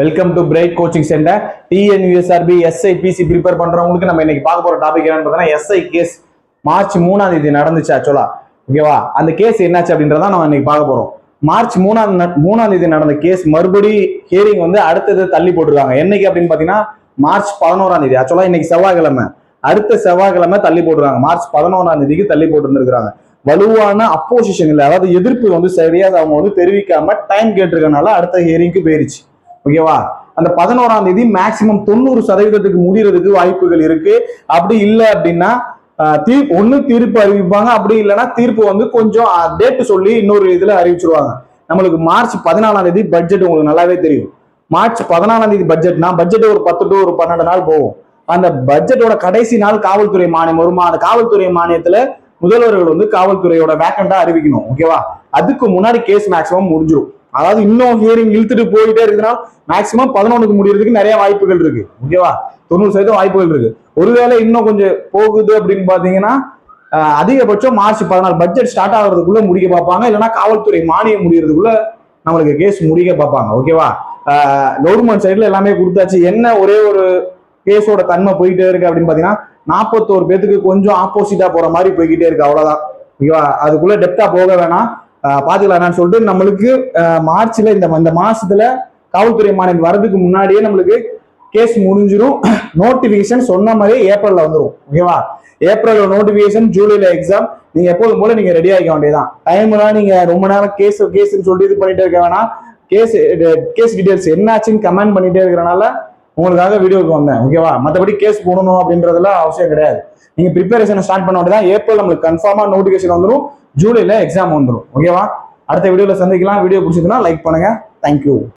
Welcome to bright coaching centre. TNUSRB SI PC prepare பண்றவங்களுக்கு நம்ம இன்னைக்கு பார்க்க போற டாபிக் என்னன்னு பார்த்தீங்கன்னா எஸ்ஐ கேஸ் மார்ச் 3 நடந்துச்சு ஆக்சுவலா. ஓகேவா? அந்த கேஸ் என்னாச்சு அப்படின்றத நம்ம இன்னைக்கு பார்க்க போறோம். மார்ச் 3 நடந்த கேஸ் மறுபடி ஹியரிங் வந்து அடுத்தது தள்ளி போட்டிருக்காங்க. என்னைக்கு அப்படின்னு பாத்தீங்கன்னா மார்ச் 11 ஆக்சுவலா இன்னைக்கு செவ்வாய்க்கிழமை, அடுத்த செவ்வாய்க்கிழமை தள்ளி போட்டுருக்காங்க. மார்ச் 11 தள்ளி போட்டுருந்துருக்காங்க. வலுவான அப்போசிஷன் இல்லை, அதாவது எதிர்ப்பு வந்து சரியா அவங்க வந்து தெரிவிக்காம டைம் கேட்டிருக்கனால அடுத்த ஹியரிங்க்கு போயிருச்சு. ஓகேவா? அந்த 11 மேக்சிமம் 90% முடியறதுக்கு வாய்ப்புகள் இருக்கு. அப்படி இல்லை அப்படின்னா ஒண்ணு தீர்ப்பு அறிவிப்பாங்க, அப்படி இல்லைன்னா தீர்ப்பு வந்து கொஞ்சம் டேட்டு சொல்லி இன்னொரு இதுல அறிவிச்சிருவாங்க. நம்மளுக்கு மார்ச் 14 பட்ஜெட் உங்களுக்கு நல்லாவே தெரியும். மார்ச் 14 பட்ஜெட்னா பட்ஜெட் ஒரு 10 to 12 நாள் போகும். அந்த பட்ஜெட்டோட கடைசி நாள் காவல்துறை மானியம் வருமா, அந்த காவல்துறை மானியத்துல முதல்வர்கள் வந்து காவல்துறையோட வேக்கண்டா அறிவிக்கணும். ஓகேவா? அதுக்கு முன்னாடி கேஸ் மேக்சிமம் முடிஞ்சிடும். அதாவது இன்னும் ஹியரிங் இழுத்துட்டு போயிட்டே இருக்குன்னா மேக்சிமம் 11 முடியறதுக்கு நிறைய வாய்ப்புகள் இருக்கு. ஓகேவா? 90% வாய்ப்புகள் இருக்கு. ஒருவேளை இன்னும் கொஞ்சம் போகுது அப்படின்னு பாத்தீங்கன்னா அதிகபட்சம் மார்ச் 14 பட்ஜெட் ஸ்டார்ட் ஆகுறதுக்குள்ள முடிக்க பார்ப்பாங்க, இல்லைன்னா காவல்துறை மானியம் முடியறதுக்குள்ள நம்மளுக்கு கேஸ் முடிக்க பார்ப்பாங்க. ஓகேவா? கவர்மெண்ட் சைட்ல எல்லாமே கொடுத்தாச்சு. என்ன ஒரே ஒரு கேஸோட தன்மை போயிட்டே இருக்கு அப்படின்னு பாத்தீங்கன்னா 41 பேத்துக்கு கொஞ்சம் ஆப்போசிட்டா போற மாதிரி போய்கிட்டே இருக்கு. அவ்வளவுதான். ஓகேவா? அதுக்குள்ள டெப்தா போக வேணாம், பாத்துக்கலாம் என்னன்னு சொல்லிட்டு நம்மளுக்கு மார்ச்ல இந்த மாசத்துல காவல்துறை மானியம் வரதுக்கு முன்னாடியே நம்மளுக்கு கேஸ் முடிஞ்சிடும். நோட்டிபிகேஷன் சொன்ன மாதிரி ஏப்ரல்ல வந்துடும். ஓகேவா? ஏப்ரல்ல நோட்டிபிகேஷன், ஜூலைல எக்ஸாம். நீங்க எப்போதும் போல நீங்க ரெடி ஆகிக்க வேண்டியதான். டைம்லாம் நீங்க ரொம்ப நேரம் கேஸ்ன்னு சொல்லிட்டு இது பண்ணிட்டே இருக்க வேணாம். கேஸ் டீடைல்ஸ் என்னாச்சுன்னு கமெண்ட் பண்ணிட்டே இருக்கிறனால உங்களுக்காக வீடியோக்கு வந்தேன். ஓகேவா? மற்றபடி கேஸ் போடணும் அப்படின்றதுலாம் அவசியம் கிடையாது. நீங்க ப்ரிப்பரேஷன் ஸ்டார்ட் பண்ண வேண்டியதான். ஏப்ரல் நம்மளுக்கு கன்ஃபார்மா நோட்டிபிகேஷன் வந்துடும், ஜூலைல எக்ஸாம் வந்துடும். ஓகேவா? அடுத்த வீடியோல சந்திக்கலாம். வீடியோ பிடிச்சதுன்னா லைக் பண்ணுங்க. தேங்க்யூ.